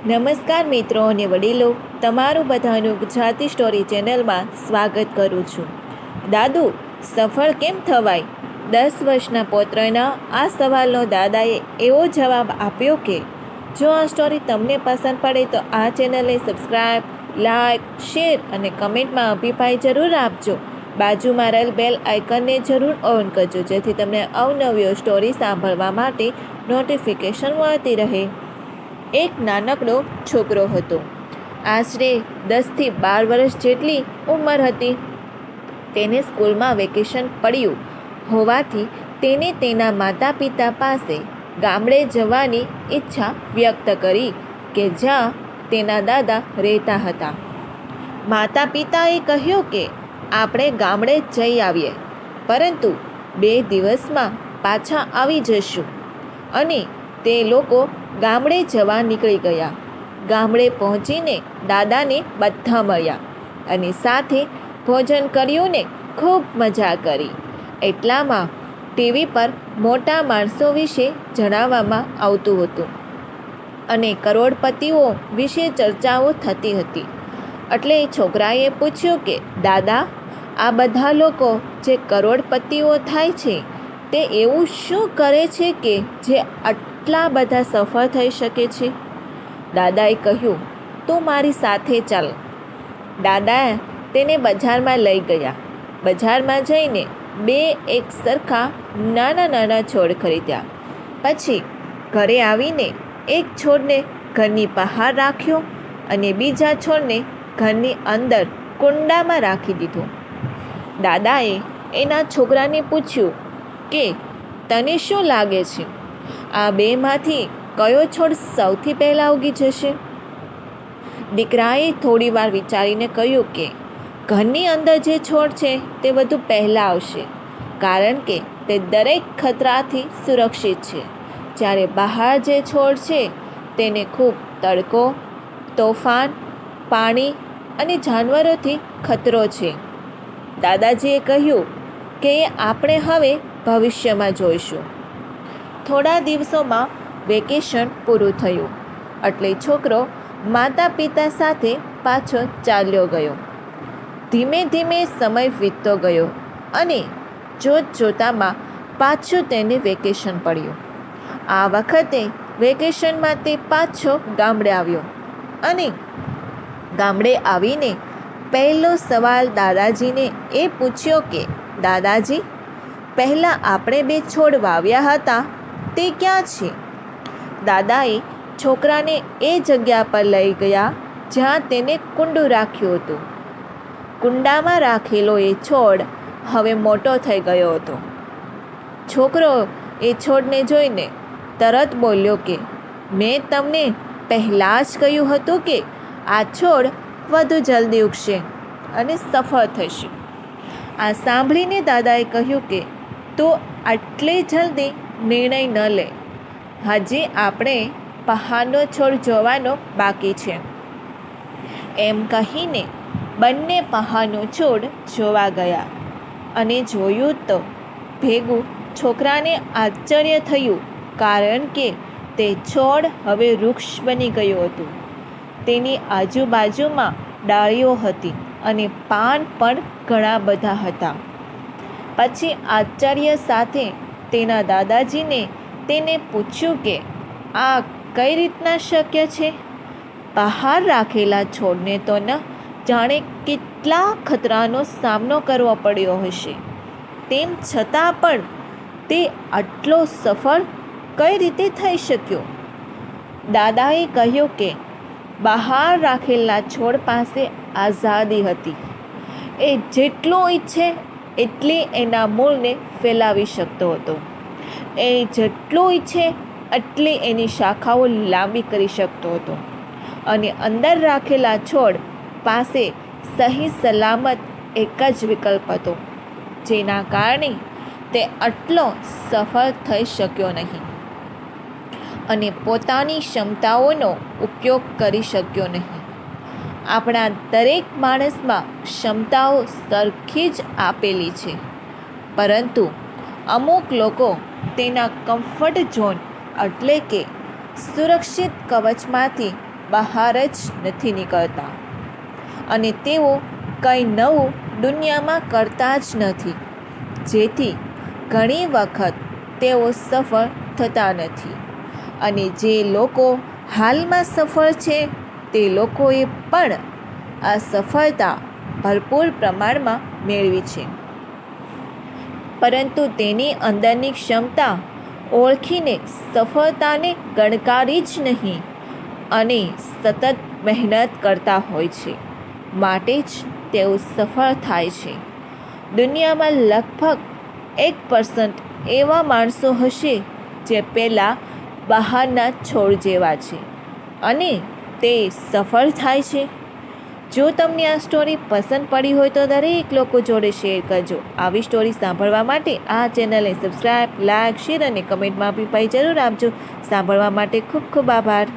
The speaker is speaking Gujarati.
નમસ્કાર મિત્રો અને વડીલો, તમારું બધાનું ગુજરાતી સ્ટોરી ચેનલમાં સ્વાગત કરું છું. દાદુ, સફળ કેમ થવાય? 10 વર્ષના પૌત્રના આ સવાલનો દાદાએ એવો જવાબ આપ્યો કે જો આ સ્ટોરી તમને પસંદ પડે તો આ ચેનલને સબસ્ક્રાઈબ, લાઈક, શેર અને કમેન્ટમાં અભિપ્રાય જરૂર આપજો. બાજુમાં રહેલ બેલ આઇકનને જરૂર ઓન કરજો જેથી તમને અવનવી સ્ટોરી સાંભળવા માટે નોટિફિકેશન મળતી રહે. એક નાનકડો છોકરો હતો. આશરે 10 થી 12 વર્ષ જેટલી ઉંમર હતી. તેને સ્કૂલમાં વેકેશન પડ્યું હોવાથી તેને તેના માતા પિતા પાસે ગામડે જવાની ઈચ્છા વ્યક્ત કરી કે જ્યાં તેના દાદા રહેતા હતા. માતા પિતાએ કહ્યું કે આપણે ગામડે જઈ આવીએ, પરંતુ 2 દિવસમાં પાછા આવી જશું. અને તે લોકો ગામડે જવા નીકળી ગયા. ગામડે પહોંચીને દાદાને બધા મળ્યા અને સાથે ભોજન કર્યું ને ખૂબ મજા કરી. એટલામાં ટીવી પર મોટા માણસો વિશે જણાવવામાં આવતું હતું અને કરોડપતિઓ વિશે ચર્ચાઓ થતી હતી. એટલે છોકરાએ પૂછ્યું કે દાદા, આ બધા લોકો જે કરોડપતિઓ થાય છે તે એવું શું કરે છે કે જે આટલા બધા સફળ થઈ શકે છે? દાદાએ કહ્યું, તું મારી સાથે ચાલ. દાદા તેને બજારમાં લઈ ગયા. બજારમાં જઈને 2 એક સરખા નાના નાના છોડ ખરીદ્યા. પછી ઘરે આવીને એક છોડને ઘરની બહાર રાખ્યો અને બીજા છોડને ઘરની અંદર કુંડામાં રાખી દીધો. દાદાએ એના છોકરાને પૂછ્યું કે તને શું લાગે છે, આ 2માંથી કયો છોડ સૌથી પહેલાં ઉગી જશે? દીકરાએ થોડી વાર વિચારીને કહ્યું કે ઘરની અંદર જે છોડ છે તે વધુ પહેલાં આવશે, કારણ કે તે દરેક ખતરાથી સુરક્ષિત છે, જ્યારે બહાર જે છોડ છે તેને ખૂબ તડકો, તોફાન, પાણી અને જાનવરોથી ખતરો છે. દાદાજીએ કહ્યું કે આપણે હવે ભવિષ્યમાં જોઈશું. થોડા દિવસોમાં વેકેશન પૂરું થયું એટલે છોકરો માતા પિતા સાથે પાછો ચાલ્યો ગયો. ધીમે ધીમે સમય વીતતો ગયો અને જોતજોતામાં પાછું તેને વેકેશન પડ્યું. આ વખતે વેકેશનમાં તે પાછો ગામડે આવ્યો અને ગામડે આવીને પહેલો સવાલ દાદાજીને એ પૂછ્યો કે દાદાજી, પહેલાં આપણે 2 છોડ વાવ્યા હતા તે ક્યાં છે? દાદાએ છોકરાને એ જગ્યા પર લઈ ગયા જ્યાં તેને કુંડું રાખ્યું હતું. કુંડામાં રાખેલો એ છોડ હવે મોટો થઈ ગયો હતો. છોકરો એ છોડને જોઈને તરત બોલ્યો કે મેં તમને પહેલાં જ કહ્યું હતું કે આ છોડ વધુ જલ્દી ઉગશે અને સફળ થશે. આ સાંભળીને દાદાએ કહ્યું કે તું આટલી જલ્દી નિર્ણય ન લે. હજી આપણે પહાડનો છોડ જોવાનો બાકી છે. એમ કહીને બંને પહાડનો છોડ જોવા ગયા અને જોયું તો ભેગું છોકરાને આશ્ચર્ય થયું, કારણ કે તે છોડ હવે વૃક્ષ બની ગયું હતું. તેની આજુબાજુમાં ડાળીઓ હતી અને પાન પણ ઘણા બધા હતા. પછી આશ્ચર્ય સાથે તેના દાદાજીને તેને પૂછ્યું કે આ કઈ રીતના શક્ય છે? બહાર રાખેલા છોડને તો ન જાણે કેટલા ખતરાનો સામનો કરવો પડ્યો હશે, તેમ છતાં પણ તે આટલો સફળ કઈ રીતે થઈ શક્યો? દાદાએ કહ્યું કે બહાર રાખેલા છોડ પાસે આઝાદી હતી. એ જેટલું ઈચ્છે એટલી એના મૂળને ફેલાવી શકતો હતો. એ જેટલું ઈચ્છે એટલી એની શાખાઓ લાંબી કરી શકતો હતો. અને અંદર રાખેલા છોડ પાસે સહી સલામત એક જ વિકલ્પ હતો, જેના કારણે તે આટલો સફળ થઈ શક્યો નહીં અને પોતાની ક્ષમતાઓનો ઉપયોગ કરી શક્યો નહીં. આપણા દરેક માણસમાં ક્ષમતાઓ સરખી જ આપેલી છે, પરંતુ અમુક લોકો તેના કમ્ફર્ટ ઝોન એટલે કે સુરક્ષિત કવચમાંથી બહાર જ નથી નીકળતા અને તેઓ કંઈ નવું દુનિયામાં કરતા જ નથી, જેથી ઘણી વખત તેઓ સફળ થતા નથી. અને જે લોકો હાલમાં સફળ છે તે લોકોએ પણ આ સફળતા ભરપૂર પ્રમાણમાં મેળવી છે, પરંતુ તેની અંદરની ક્ષમતા ઓળખીને સફળતાને ગણકારી જ નહીં અને સતત મહેનત કરતા હોય છે, માટે જ તેઓ સફળ થાય છે. દુનિયામાં લગભગ 1% એવા માણસો હશે જે પહેલાં બહારના છોડ જેવા છે અને તે સફળ થાય છે. જો તમને આ સ્ટોરી પસંદ પડી હોય તો દરેક લોકો જોડે શેર કરજો. આવી સ્ટોરી સાંભળવા માટે આ ચેનલને સબસ્ક્રાઈબ, લાઈક, શેર અને કમેન્ટમાં અભિપ્રાય જરૂર આપજો. સાંભળવા માટે ખૂબ ખૂબ આભાર.